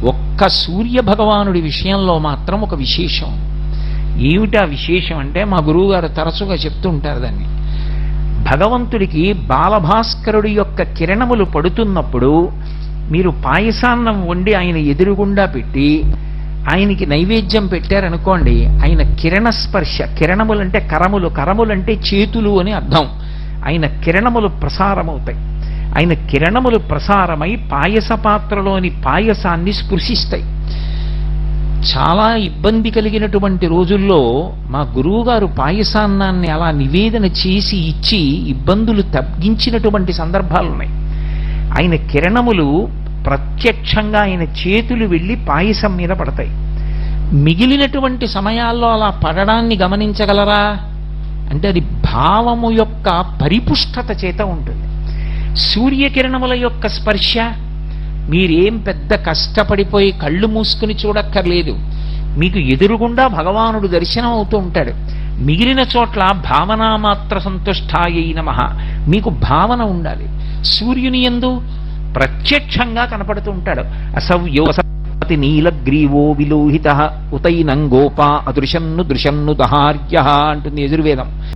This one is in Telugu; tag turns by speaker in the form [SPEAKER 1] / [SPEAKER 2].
[SPEAKER 1] ఒక్క సూర్య భగవానుడి విషయంలో మాత్రం ఒక విశేషం. ఏమిటా విశేషం అంటే, మా గురువు గారు తరచుగా చెప్తూ ఉంటారు దాన్ని. భగవంతుడికి బాలభాస్కరుడి యొక్క కిరణములు పడుతున్నప్పుడు మీరు పాయసాన్నం వండి ఆయన ఎదురుగుండా పెట్టి ఆయనకి నైవేద్యం పెట్టారనుకోండి, ఆయన కిరణ స్పర్శ, కిరణములంటే కరములు, కరములంటే చేతులు అని అర్థం, ఆయన కిరణములు ప్రసారమవుతాయి. ఆయన కిరణములు ప్రసారమై పాయస పాత్రలోని పాయసాన్ని స్పృశిస్తాయి. చాలా ఇబ్బంది కలిగినటువంటి రోజుల్లో మా గురువుగారు పాయసాన్నాన్ని అలా నివేదన చేసి ఇచ్చి ఇబ్బందులు తగ్గించినటువంటి సందర్భాలున్నాయి. ఆయన కిరణములు ప్రత్యక్షంగా ఆయన చేతులు వెళ్ళి పాయసం మీద పడతాయి. మిగిలినటువంటి సమయాల్లో అలా పడడాన్ని గమనించగలరా అంటే, అది భావము యొక్క పరిపుష్టత చేత ఉంటుంది. సూర్యకిరణముల యొక్క స్పర్శ మీరేం పెద్ద కష్టపడిపోయి కళ్ళు మూసుకుని చూడక్కర్లేదు. మీకు ఎదురుగుండా భగవానుడు దర్శనం అవుతూ ఉంటాడు. మిగిలిన చోట్ల భావనామాత్ర సంతుష్టాయై నమః, మీకు భావన ఉండాలి. సూర్యుని యందు ప్రత్యక్షంగా కనపడుతూ ఉంటాడు. అసవ్యో అతి నీలగ్రీవో విలోహిత ఉతైనం గోపా అదృశన్ను దృశన్ను దహార్య అంటుంది యజుర్వేదం.